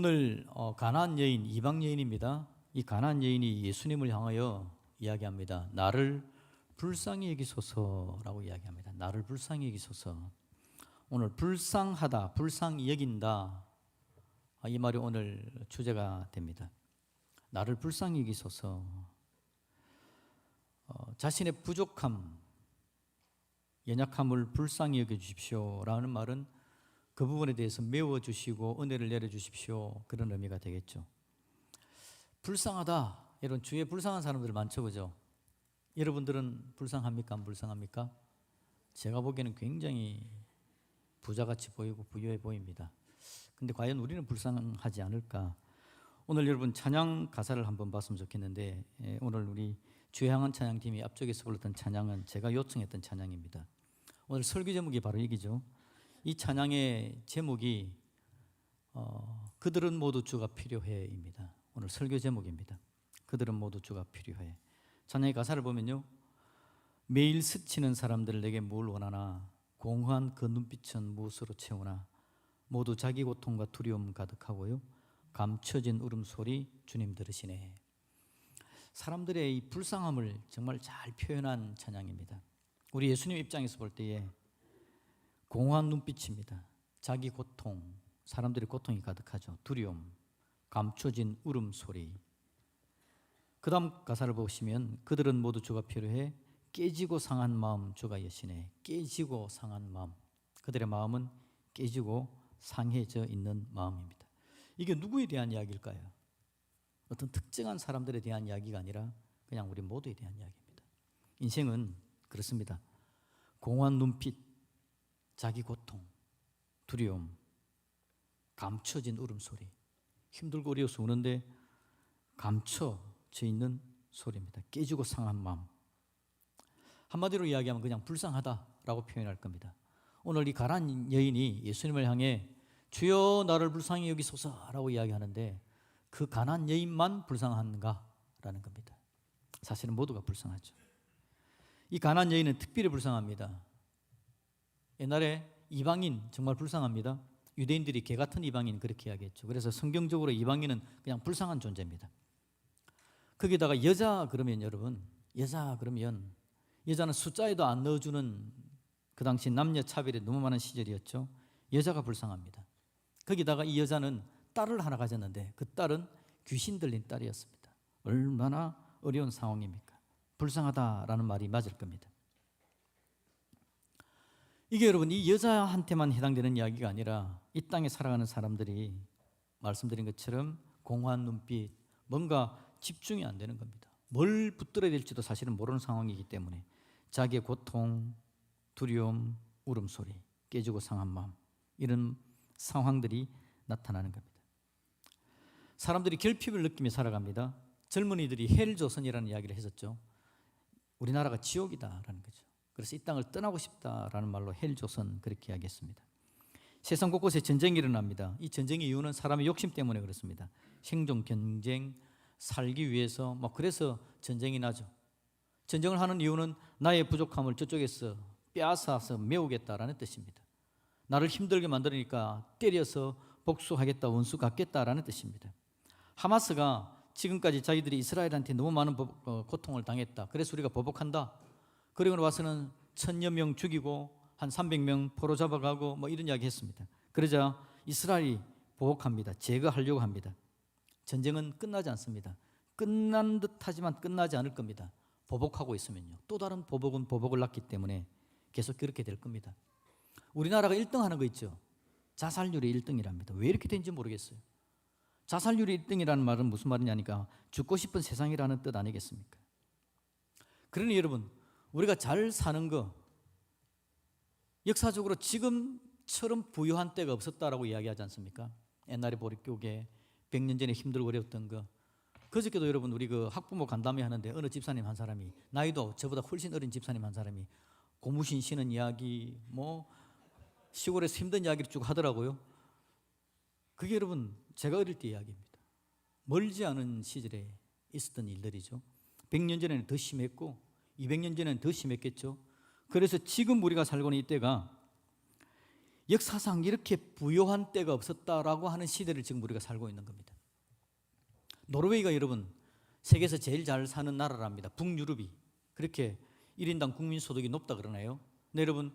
오늘 가나안 여인, 이방 여인입니다. 이 가나안 여인이 예수님을 향하여 이야기합니다. 나를 불쌍히 여기소서라고 이야기합니다. 나를 불쌍히 여기소서. 오늘 불쌍하다, 불쌍히 여긴다, 이 말이 오늘 주제가 됩니다. 나를 불쌍히 여기소서. 자신의 부족함, 연약함을 불쌍히 여겨주십시오라는 말은 그 부분에 대해서 메워주시고 은혜를 내려주십시오, 그런 의미가 되겠죠. 불쌍하다, 여러분 주위에 불쌍한 사람들 많죠, 그죠? 여러분들은 불쌍합니까? 안 불쌍합니까? 제가 보기에는 굉장히 부자같이 보이고 부유해 보입니다. 근데 과연 우리는 불쌍하지 않을까? 오늘 여러분 찬양 가사를 한번 봤으면 좋겠는데, 오늘 우리 주에 향한 찬양팀이 앞쪽에서 불렀던 찬양은 제가 요청했던 찬양입니다. 오늘 설교 제목이 바로 이기죠. 이 찬양의 제목이 그들은 모두 주가 필요해입니다. 오늘 설교 제목입니다. 그들은 모두 주가 필요해. 찬양의 가사를 보면요, 매일 스치는 사람들 내게 뭘 원하나, 공허한 그 눈빛은 무엇으로 채우나, 모두 자기 고통과 두려움 가득하고요, 감춰진 울음소리 주님 들으시네. 사람들의 이 불쌍함을 정말 잘 표현한 찬양입니다. 우리 예수님 입장에서 볼 때에 공허한 눈빛입니다. 자기 고통, 사람들의 고통이 가득하죠. 두려움, 감춰진 울음소리. 그 다음 가사를 보시면 그들은 모두 주가 필요해, 깨지고 상한 마음 주가 여시네. 깨지고 상한 마음, 그들의 마음은 깨지고 상해져 있는 마음입니다. 이게 누구에 대한 이야기일까요? 어떤 특정한 사람들에 대한 이야기가 아니라 그냥 우리 모두에 대한 이야기입니다. 인생은 그렇습니다. 공허한 눈빛, 자기 고통, 두려움, 감춰진 울음소리. 힘들고 어려워서 우는데 감춰져 있는 소리입니다. 깨지고 상한 마음. 한마디로 이야기하면 그냥 불쌍하다라고 표현할 겁니다. 오늘 이 가나안 여인이 예수님을 향해 주여 나를 불쌍히 여기소서라고 이야기하는데, 그 가나안 여인만 불쌍한가라는 겁니다. 사실은 모두가 불쌍하죠. 이 가나안 여인은 특별히 불쌍합니다. 옛날에 이방인 정말 불쌍합니다. 유대인들이 개 같은 이방인 그렇게 이야기했죠. 그래서 성경적으로 이방인은 그냥 불쌍한 존재입니다. 거기다가 여자 그러면 여러분, 여자는 숫자에도 안 넣어주는, 그 당시 남녀 차별이 너무 많은 시절이었죠. 여자가 불쌍합니다. 거기다가 이 여자는 딸을 하나 가졌는데 그 딸은 귀신 들린 딸이었습니다. 얼마나 어려운 상황입니까? 불쌍하다라는 말이 맞을 겁니다. 이게 여러분 이 여자한테만 해당되는 이야기가 아니라 이 땅에 살아가는 사람들이 말씀드린 것처럼 공허한 눈빛, 뭔가 집중이 안 되는 겁니다. 뭘 붙들어야 될지도 사실은 모르는 상황이기 때문에 자기의 고통, 두려움, 울음소리, 깨지고 상한 마음, 이런 상황들이 나타나는 겁니다. 사람들이 결핍을 느끼며 살아갑니다. 젊은이들이 헬조선이라는 이야기를 했었죠. 우리나라가 지옥이다라는 거죠. 그래서 이 땅을 떠나고 싶다라는 말로 헬조선, 그렇게 이야기했습니다. 세상 곳곳에 전쟁이 일어납니다. 이 전쟁의 이유는 사람의 욕심 때문에 그렇습니다. 생존 경쟁, 살기 위해서 그래서 전쟁이 나죠. 전쟁을 하는 이유는 나의 부족함을 저쪽에서 빼앗아서 메우겠다라는 뜻입니다. 나를 힘들게 만드니까 때려서 복수하겠다, 원수 갚겠다라는 뜻입니다. 하마스가 지금까지 자기들이 이스라엘한테 너무 많은 고통을 당했다, 그래서 우리가 보복한다, 그리고 와서는 1000여 명 죽이고 한 300명 포로 잡아가고 이런 이야기 했습니다. 그러자 이스라엘이 보복합니다. 제거하려고 합니다. 전쟁은 끝나지 않습니다. 끝난 듯 하지만 끝나지 않을 겁니다. 보복하고 있으면요, 또 다른 보복은 보복을 낳기 때문에 계속 그렇게 될 겁니다. 우리나라가 1등 하는 거 있죠. 자살률이 1등이랍니다. 왜 이렇게 된지 모르겠어요. 자살률이 1등이라는 말은 무슨 말이냐니까 죽고 싶은 세상이라는 뜻 아니겠습니까? 그러니 여러분, 우리가 잘 사는 거, 역사적으로 지금처럼 부유한 때가 없었다라고 이야기하지 않습니까? 옛날에 보릿고개, 100년 전에 힘들고 어려웠던 거. 그저께도 여러분 우리 그 학부모 간담회 하는데 어느 집사님 한 사람이, 나이도 저보다 훨씬 어린 집사님 한 사람이 고무신 신은 이야기, 시골에서 힘든 이야기를 쭉 하더라고요. 그게 여러분 제가 어릴 때 이야기입니다. 멀지 않은 시절에 있었던 일들이죠. 100년 전에는 더 심했고 200년 전에는 더 심했겠죠. 그래서 지금 우리가 살고 있는 이때가 역사상 이렇게 부요한 때가 없었다라고 하는 시대를 지금 우리가 살고 있는 겁니다. 노르웨이가 여러분 세계에서 제일 잘 사는 나라랍니다. 북유럽이 그렇게 1인당 국민소득이 높다 그러나요? 근데 여러분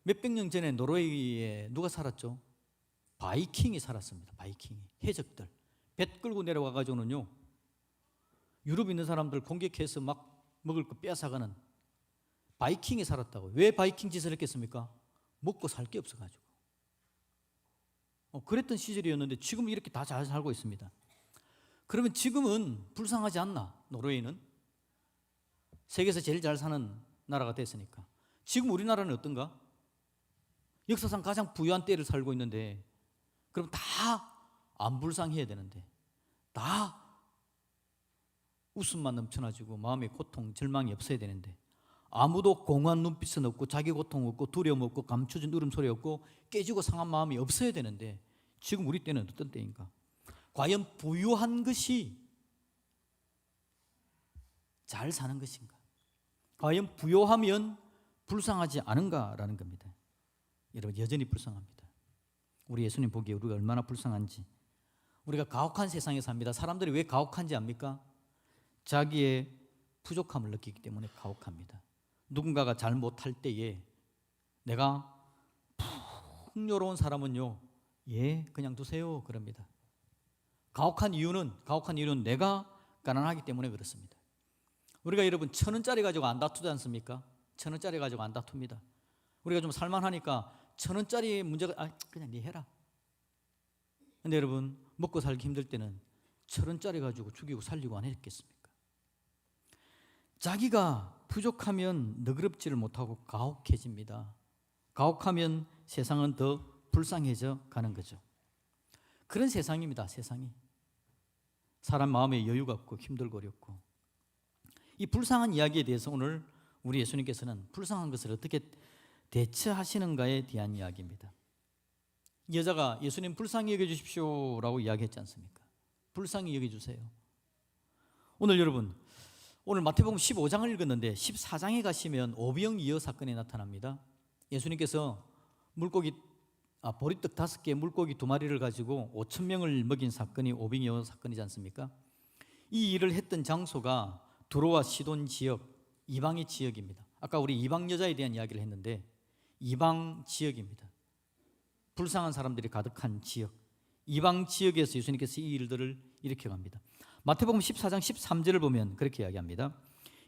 몇백 년 전에 노르웨이에 누가 살았죠? 바이킹이 살았습니다. 바이킹이. 해적들 배 끌고 내려와가지고는요 유럽에 있는 사람들 공격해서 막 먹을 거 빼앗아가는 바이킹이 살았다고요. 왜 바이킹 짓을 했겠습니까? 먹고 살 게 없어가지고. 그랬던 시절이었는데 지금 이렇게 다 잘 살고 있습니다. 그러면 지금은 불쌍하지 않나? 노르웨이는 세계에서 제일 잘 사는 나라가 됐으니까. 지금 우리나라는 어떤가? 역사상 가장 부유한 때를 살고 있는데 그럼 다 안 불쌍해야 되는데 다 웃음만 넘쳐나지고 마음의 고통, 절망이 없어야 되는데 아무도 공허한 눈빛은 없고 자기 고통 없고 두려움 없고 감춰진 울음소리 없고 깨지고 상한 마음이 없어야 되는데 지금 우리 때는 어떤 때인가? 과연 부유한 것이 잘 사는 것인가? 과연 부유하면 불쌍하지 않은가라는 겁니다. 여러분 여전히 불쌍합니다. 우리 예수님 보기에 우리가 얼마나 불쌍한지. 우리가 가혹한 세상에 삽니다. 사람들이 왜 가혹한지 압니까? 자기의 부족함을 느끼기 때문에 가혹합니다. 누군가가 잘못할 때에 내가 풍요로운 사람은요 그냥 두세요 그럽니다. 가혹한 이유는 내가 가난하기 때문에 그렇습니다. 우리가 여러분 1,000원짜리 가지고 안 다투지 않습니까? 1,000원짜리 가지고 안 다툽니다. 우리가 좀 살만하니까 1,000원짜리 문제가 그냥 네 해라. 근데 여러분 먹고 살기 힘들 때는 1,000원짜리 가지고 죽이고 살리고 안 했겠습니까? 자기가 부족하면 너그럽지를 못하고 가혹해집니다. 가혹하면 세상은 더 불쌍해져 가는 거죠. 그런 세상입니다. 세상이. 사람 마음에 여유가 없고 힘들고 어렵고. 이 불쌍한 이야기에 대해서 오늘 우리 예수님께서는 불쌍한 것을 어떻게 대처하시는가에 대한 이야기입니다. 이 여자가 예수님 불쌍히 여겨주십시오라고 이야기했지 않습니까? 불쌍히 여겨주세요. 오늘 여러분 오늘 마태복음 15장을 읽었는데 14장에 가시면 오병이어 사건이 나타납니다. 예수님께서 보리떡 5개 물고기 2마리를 가지고 5,000명을 먹인 사건이 오병이어 사건이지 않습니까? 이 일을 했던 장소가 두로와 시돈 지역, 이방의 지역입니다. 아까 우리 이방 여자에 대한 이야기를 했는데 이방 지역입니다. 불쌍한 사람들이 가득한 지역, 이방 지역에서 예수님께서 이 일들을 일으켜 갑니다. 마태복음 14장 13절을 보면 그렇게 이야기합니다.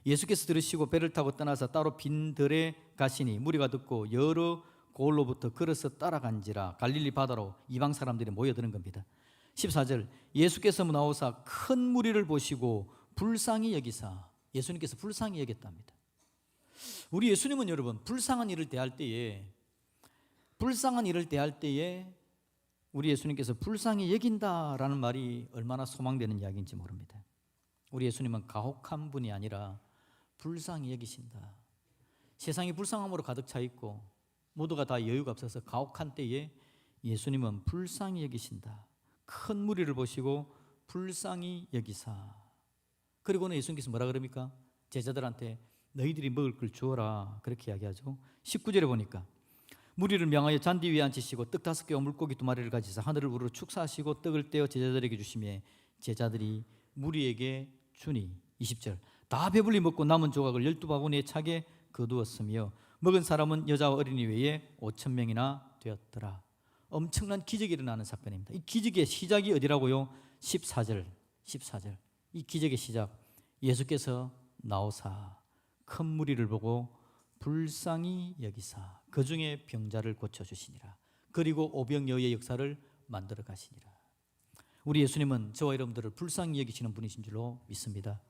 예수께서 들으시고 배를 타고 떠나서 따로 빈 들에 가시니 무리가 듣고 여러 곳로부터 걸어서 따라간지라. 갈릴리 바다로 이방 사람들이 모여드는 겁니다. 14절 예수께서 나오사 큰 무리를 보시고 불쌍히 여기사. 예수님께서 불쌍히 여겼답니다. 우리 예수님은 여러분 불쌍한 일을 대할 때에 우리 예수님께서 불쌍히 여긴다라는 말이 얼마나 소망되는 이야기인지 모릅니다. 우리 예수님은 가혹한 분이 아니라 불쌍히 여기신다. 세상이 불쌍함으로 가득 차 있고 모두가 다 여유가 없어서 가혹한 때에 예수님은 불쌍히 여기신다. 큰 무리를 보시고 불쌍히 여기사. 그리고는 예수님께서 뭐라 그럽니까? 제자들한테 너희들이 먹을 걸 주어라 그렇게 이야기하죠. 19절에 보니까 무리를 명하여 잔디 위에 앉히시고 떡 5개와 물고기 2마리를 가지사 하늘을 우러러 축사하시고 떡을 떼어 제자들에게 주시매 제자들이 무리에게 주니. 20절 다 배불리 먹고 남은 조각을 12바구니에 차게 거두었으며 먹은 사람은 여자와 어린이 외에 5,000명이나 되었더라. 엄청난 기적이 일어나는 사건입니다. 이 기적의 시작이 어디라고요? 14절. 이 기적의 시작 예수께서 나오사 큰 무리를 보고 불쌍히 여기사 그 중에 병자를 고쳐주시니라. 그리고 오병이어의 역사를 만들어 가시니라. 우리 예수님은 저와 여러분들을 불쌍히 여기시는 분이신 줄로 믿습니다.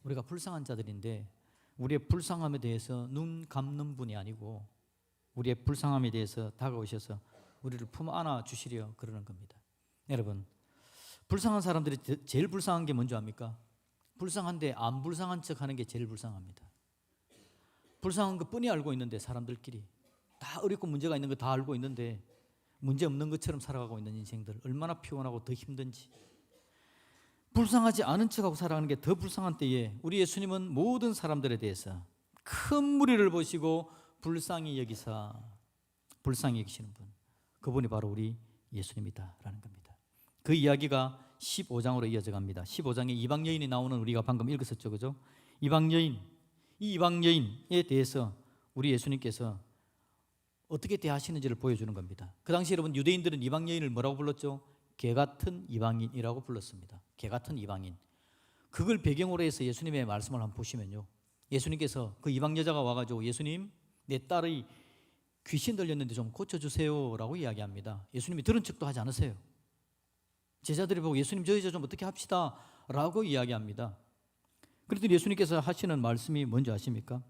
우리가 불쌍한 자들인데 우리의 불쌍함에 대해서 눈 감는 분이 아니고 우리의 불쌍함에 대해서 다가오셔서 우리를 품 안아 주시려 그러는 겁니다. 여러분 불쌍한 사람들이 제일 불쌍한 게 뭔지 압니까? 불쌍한데 안 불쌍한 척하는 게 제일 불쌍합니다. 불쌍한 것뿐이 알고 있는데 사람들끼리 다 어렵고 문제가 있는 거 다 알고 있는데 문제 없는 것처럼 살아가고 있는 인생들 얼마나 피곤하고 더 힘든지. 불쌍하지 않은 척하고 살아가는 게 더 불쌍한 때에 우리 예수님은 모든 사람들에 대해서 큰 무리를 보시고 불쌍히 여기시는 분. 그분이 바로 우리 예수님이다라는 겁니다. 그 이야기가 15장으로 이어져 갑니다. 15장에 이방 여인이 나오는 우리가 방금 읽었었죠, 그죠? 이방 여인, 이 이방 여인에 대해서 우리 예수님께서 어떻게 대하시는지를 보여주는 겁니다. 그 당시 여러분 유대인들은 이방 여인을 뭐라고 불렀죠? 개 같은 이방인이라고 불렀습니다. 개 같은 이방인. 그걸 배경으로 해서 예수님의 말씀을 한번 보시면요, 예수님께서 그 이방 여자가 와가지고 예수님, 내 딸의 귀신 들렸는데 좀 고쳐주세요 라고 이야기합니다. 예수님이 들은 척도 하지 않으세요. 제자들이 보고 예수님 저 여자 좀 어떻게 합시다 라고 이야기합니다. 그랬더니 예수님께서 하시는 말씀이 뭔지 아십니까?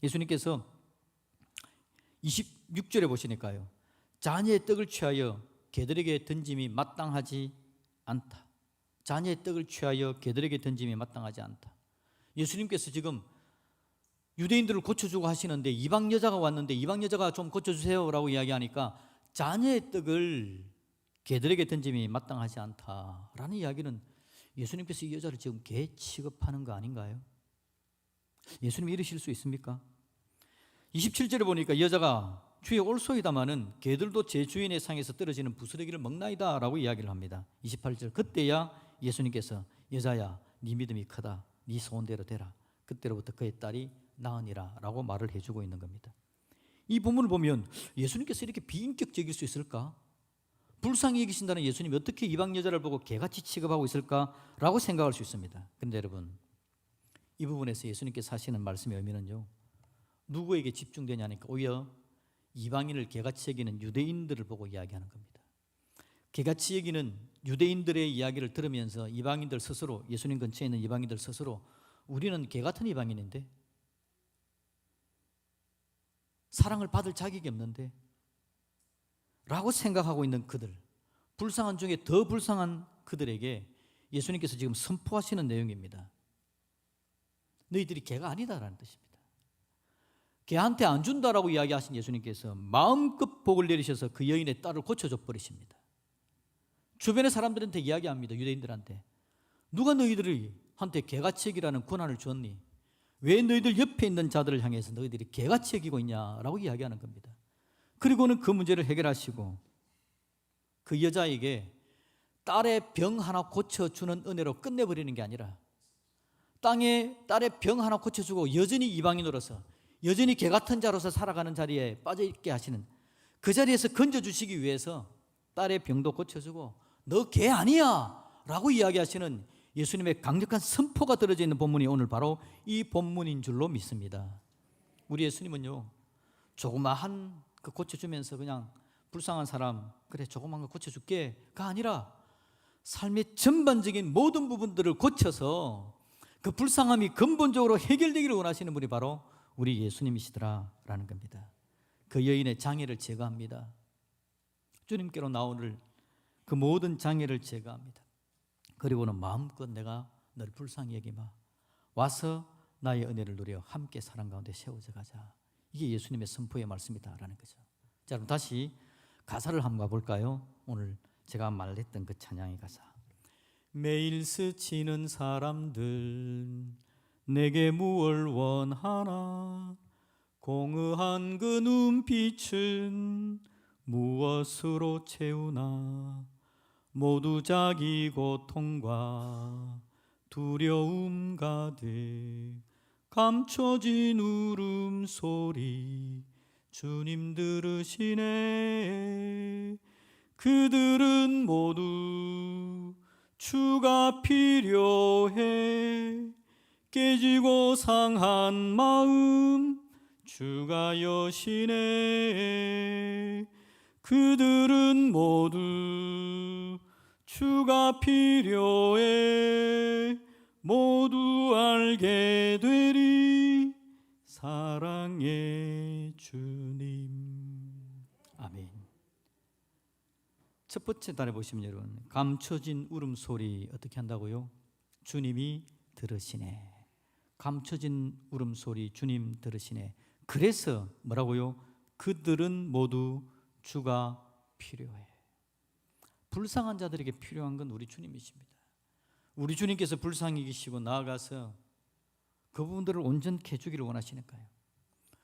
예수님께서 26절에 보시니까요, 자녀의 떡을 취하여 개들에게 던짐이 마땅하지 않다. 자녀의 떡을 취하여 개들에게 던짐이 마땅하지 않다. 예수님께서 지금 유대인들을 고쳐주고 하시는데 이방 여자가 왔는데 이방 여자가 좀 고쳐주세요 라고 이야기하니까 자녀의 떡을 개들에게 던짐이 마땅하지 않다라는 이야기는 예수님께서 이 여자를 지금 개 취급하는 거 아닌가요? 예수님이 이러실 수 있습니까? 27절에 보니까 여자가 주의 올소이다마는 개들도 제 주인의 상에서 떨어지는 부스러기를 먹나이다 라고 이야기를 합니다. 28절, 그때야 예수님께서 여자야 네 믿음이 크다, 네 소원대로 되라, 그때로부터 그의 딸이 나으니라 라고 말을 해주고 있는 겁니다. 이 본문을 보면 예수님께서 이렇게 비인격적일 수 있을까? 불쌍히 여기신다는 예수님이 어떻게 이방 여자를 보고 개같이 취급하고 있을까라고 생각할 수 있습니다. 그런데 여러분, 이 부분에서 예수님께서 하시는 말씀의 의미는요, 누구에게 집중되냐니까 오히려 이방인을 개같이 여기는 유대인들을 보고 이야기하는 겁니다. 개같이 여기는 유대인들의 이야기를 들으면서 이방인들 스스로, 예수님 근처에 있는 이방인들 스스로 우리는 개같은 이방인인데, 사랑을 받을 자격이 없는데 라고 생각하고 있는 그들, 불쌍한 중에 더 불쌍한 그들에게 예수님께서 지금 선포하시는 내용입니다. 너희들이 개가 아니다라는 뜻입니다. 개한테 안 준다라고 이야기하신 예수님께서 마음껏 복을 내리셔서 그 여인의 딸을 고쳐줘 버리십니다. 주변의 사람들한테 이야기합니다. 유대인들한테, 누가 너희들한테 개같이 여기라는 권한을 줬니? 왜 너희들 옆에 있는 자들을 향해서 너희들이 개같이 여기고 있냐라고 이야기하는 겁니다. 그리고는 그 문제를 해결하시고 그 여자에게 딸의 병 하나 고쳐주는 은혜로 끝내버리는 게 아니라 딸의 병 하나 고쳐주고 여전히 이방인으로서, 여전히 개같은 자로서 살아가는 자리에 빠져있게 하시는, 그 자리에서 건져주시기 위해서 딸의 병도 고쳐주고 너 개 아니야 라고 이야기하시는 예수님의 강력한 선포가 들어져 있는 본문이 오늘 바로 이 본문인 줄로 믿습니다. 우리 예수님은요, 조그마한 그 고쳐주면서 그냥 불쌍한 사람, 그래 조그만 거 고쳐줄게가 아니라 삶의 전반적인 모든 부분들을 고쳐서 그 불쌍함이 근본적으로 해결되기를 원하시는 분이 바로 우리 예수님이시더라라는 겁니다. 그 여인의 장애를 제거합니다. 주님께로 나오는 그 모든 장애를 제거합니다. 그리고는 마음껏 내가 너를 불쌍히 여기마, 와서 나의 은혜를 누려 함께 사랑 가운데 세워져 가자. 이게 예수님의 선포의 말씀이다라는 거죠. 자, 그럼 다시 가사를 한번 가볼까요? 오늘 제가 말했던 그 찬양의 가사. 매일 스치는 사람들 내게 무얼 원하나, 공허한 그 눈빛은 무엇으로 채우나, 모두 자기 고통과 두려움 가득 감춰진 울음소리 주님 들으시네. 그들은 모두 주가 필요해. 깨지고 상한 마음 주가 여시네. 그들은 모두 주가 필요해. 모두 알게 되리 사랑의 주님. 아멘. 첫 번째 단에 보시면 여러분, 감춰진 울음소리 어떻게 한다고요? 주님이 들으시네. 감춰진 울음소리 주님 들으시네. 그래서 뭐라고요? 그들은 모두 주가 필요해. 불쌍한 자들에게 필요한 건 우리 주님이십니다. 우리 주님께서 불쌍히 계시고 나아가서 그 부분들을 온전케 해주기를 원하시니까요.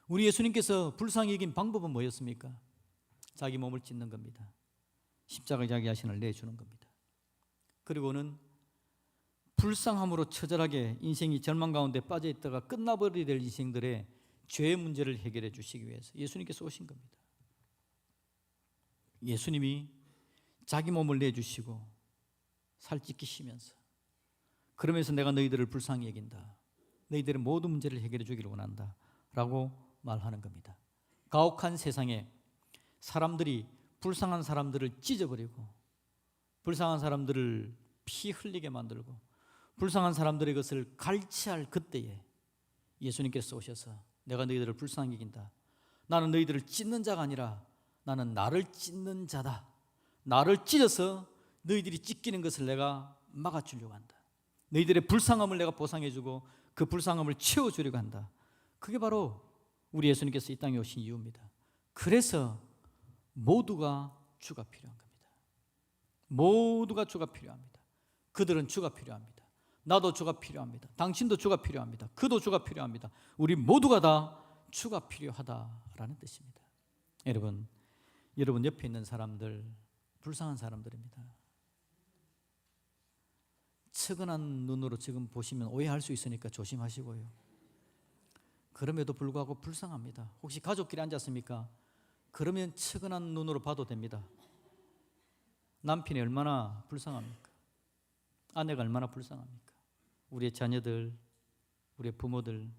우리 예수님께서 불쌍히 여긴 방법은 뭐였습니까? 자기 몸을 찢는 겁니다. 십자가 자기 자신을 내주는 겁니다. 그리고는 불쌍함으로 처절하게 인생이 절망 가운데 빠져 있다가 끝나버리게 될 인생들의 죄의 문제를 해결해 주시기 위해서 예수님께서 오신 겁니다. 예수님이 자기 몸을 내주시고 살찌기시면서 그러면서 내가 너희들을 불쌍히 여긴다. 너희들의 모든 문제를 해결해 주기를 원한다. 라고 말하는 겁니다. 가혹한 세상에 사람들이 불쌍한 사람들을 찢어버리고 불쌍한 사람들을 피 흘리게 만들고 불쌍한 사람들의 것을 갈취할 그때에 예수님께서 오셔서 내가 너희들을 불쌍히 여긴다. 나는 너희들을 찢는 자가 아니라 나는 나를 찢는 자다. 나를 찢어서 너희들이 찢기는 것을 내가 막아주려고 한다. 너희들의 불쌍함을 내가 보상해주고 그 불쌍함을 채워주려고 한다. 그게 바로 우리 예수님께서 이 땅에 오신 이유입니다. 그래서 모두가 주가 필요한 겁니다. 모두가 주가 필요합니다. 그들은 주가 필요합니다. 나도 주가 필요합니다. 당신도 주가 필요합니다. 그도 주가 필요합니다. 우리 모두가 다 주가 필요하다라는 뜻입니다. 여러분 옆에 있는 사람들 불쌍한 사람들입니다. 측은한 눈으로 지금 보시면 오해할 수 있으니까 조심하시고요. 그럼에도 불구하고 불쌍합니다. 혹시 가족끼리 앉았습니까? 그러면 측은한 눈으로 봐도 됩니다. 남편이 얼마나 불쌍합니까? 아내가 얼마나 불쌍합니까? 우리의 자녀들, 우리의 부모들.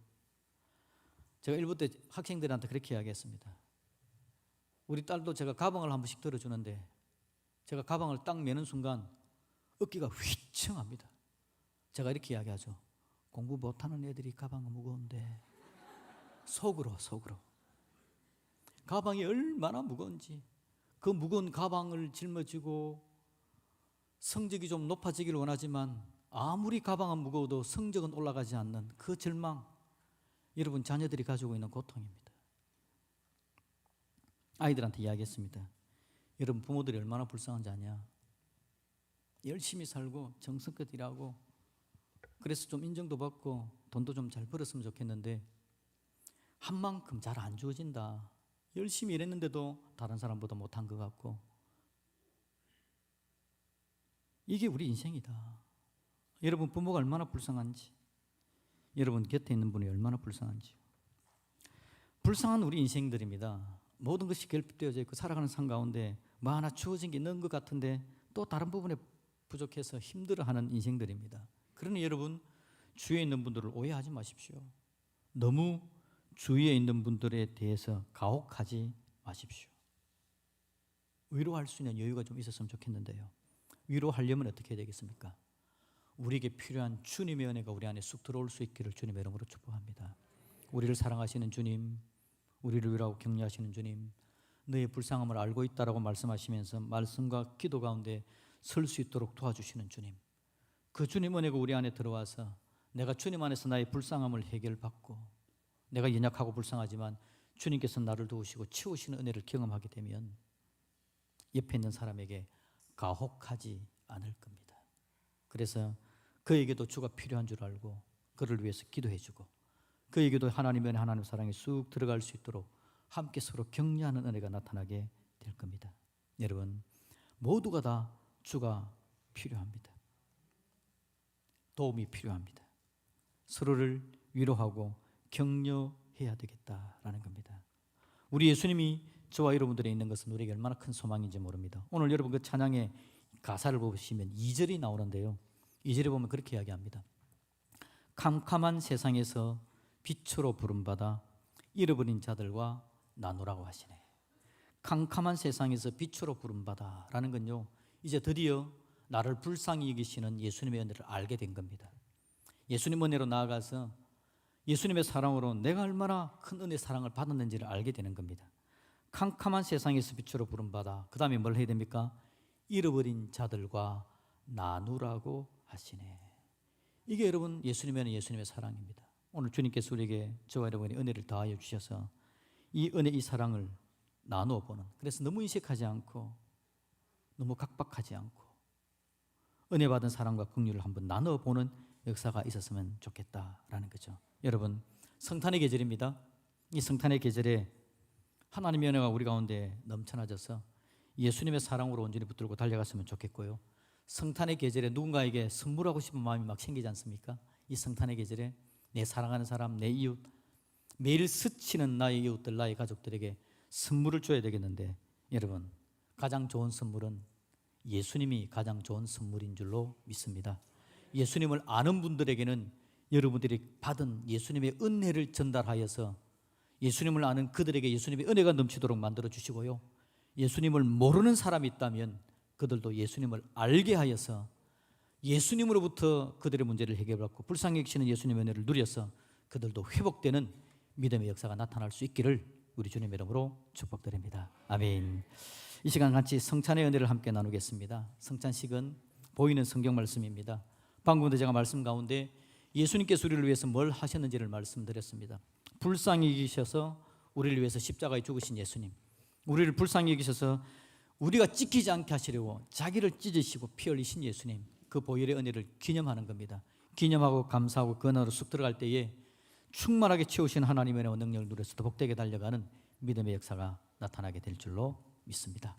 제가 일부 때 학생들한테 그렇게 이야기했습니다. 우리 딸도 제가 가방을 한 번씩 들어주는데 제가 가방을 딱 매는 순간 어깨가 휘청합니다. 제가 이렇게 이야기하죠. 공부 못하는 애들이 가방은 무거운데 속으로 가방이 얼마나 무거운지 그 무거운 가방을 짊어지고 성적이 좀 높아지기를 원하지만 아무리 가방은 무거워도 성적은 올라가지 않는 그 절망, 여러분 자녀들이 가지고 있는 고통입니다. 아이들한테 이야기했습니다. 여러분 부모들이 얼마나 불쌍한지 아냐? 열심히 살고 정성껏 일하고 그래서 좀 인정도 받고 돈도 좀 잘 벌었으면 좋겠는데 한 만큼 잘 안 주어진다. 열심히 일했는데도 다른 사람보다 못한 것 같고 이게 우리 인생이다. 여러분 부모가 얼마나 불쌍한지 여러분 곁에 있는 분이 얼마나 불쌍한지 불쌍한 우리 인생들입니다. 모든 것이 결핍되어져 있고 살아가는 삶 가운데 뭐 하나 주어진 게 있는 것 같은데 또 다른 부분에 부족해서 힘들어하는 인생들입니다. 그러니 여러분 주위에 있는 분들을 오해하지 마십시오. 너무 주위에 있는 분들에 대해서 가혹하지 마십시오. 위로할 수 있는 여유가 좀 있었으면 좋겠는데요. 위로하려면 어떻게 해야 되겠습니까? 우리에게 필요한 주님의 은혜가 우리 안에 쑥 들어올 수 있기를 주님의 이름으로 축복합니다. 우리를 사랑하시는 주님, 우리를 위로하고 격려하시는 주님, 너의 불쌍함을 알고 있다라고 말씀하시면서 말씀과 기도 가운데 설 수 있도록 도와주시는 주님, 그 주님 은혜가 우리 안에 들어와서 내가 주님 안에서 나의 불쌍함을 해결받고 내가 연약하고 불쌍하지만 주님께서 나를 도우시고 치우시는 은혜를 경험하게 되면 옆에 있는 사람에게 가혹하지 않을 겁니다. 그래서 그에게도 주가 필요한 줄 알고 그를 위해서 기도해주고 그에게도 하나님의 은혜, 하나님의 사랑이 쑥 들어갈 수 있도록 함께 서로 격려하는 은혜가 나타나게 될 겁니다. 여러분 모두가 다 주가 필요합니다. 도움이 필요합니다. 서로를 위로하고 격려해야 되겠다라는 겁니다. 우리 예수님이 저와 여러분들에 있는 것은 우리에게 얼마나 큰 소망인지 모릅니다. 오늘 여러분 그 찬양의 가사를 보시면 2절이 나오는데요. 2절에 보면 그렇게 이야기합니다. 캄캄한 세상에서 빛으로 부름받아 잃어버린 자들과 나누라고 하시네. 캄캄한 세상에서 빛으로 부름받아 라는 건요, 이제 드디어 나를 불쌍히 여기시는 예수님의 은혜를 알게 된 겁니다. 예수님 은혜로 나아가서 예수님의 사랑으로 내가 얼마나 큰 은혜 사랑을 받았는지를 알게 되는 겁니다. 캄캄한 세상에서 빛으로 부름받아 그 다음에 뭘 해야 됩니까? 잃어버린 자들과 나누라고 하시네. 이게 여러분 예수님의 은혜, 예수님의 사랑입니다. 오늘 주님께서 우리에게 저와 여러분이 은혜를 더하여 주셔서 이 은혜, 이 사랑을 나누어 보는, 그래서 너무 인색하지 않고 너무 각박하지 않고 은혜 받은 사랑과 긍휼을 한번 나누어 보는 역사가 있었으면 좋겠다라는 거죠. 여러분 성탄의 계절입니다. 이 성탄의 계절에 하나님의 은혜가 우리 가운데 넘쳐나져서 예수님의 사랑으로 온전히 붙들고 달려갔으면 좋겠고요. 성탄의 계절에 누군가에게 선물하고 싶은 마음이 막 생기지 않습니까? 이 성탄의 계절에 내 사랑하는 사람, 내 이웃, 매일 스치는 나의 이웃들, 나의 가족들에게 선물을 줘야 되겠는데, 여러분, 가장 좋은 선물은 예수님이 가장 좋은 선물인 줄로 믿습니다. 예수님을 아는 분들에게는 여러분들이 받은 예수님의 은혜를 전달하여서 예수님을 아는 그들에게 예수님의 은혜가 넘치도록 만들어 주시고요, 예수님을 모르는 사람이 있다면 그들도 예수님을 알게 하여서 예수님으로부터 그들의 문제를 해결받고 불쌍히 여기시는 예수님의 은혜를 누려서 그들도 회복되는 믿음의 역사가 나타날 수 있기를 우리 주님의 이름으로 축복드립니다. 아멘. 이 시간 같이 성찬의 은혜를 함께 나누겠습니다. 성찬식은 보이는 성경 말씀입니다. 방금도 제가 말씀 가운데 예수님께서 우리를 위해서 뭘 하셨는지를 말씀드렸습니다. 불쌍히 여기셔서 우리를 위해서 십자가에 죽으신 예수님, 우리를 불쌍히 여기셔서 우리가 찢기지 않게 하시려고 자기를 찢으시고 피 흘리신 예수님, 그 보혈의 은혜를 기념하는 겁니다. 기념하고 감사하고 그 안으로 쑥 들어갈 때에 충만하게 채우신 하나님의 은혜와 능력을 누려서 더 복되게 달려가는 믿음의 역사가 나타나게 될 줄로 믿습니다.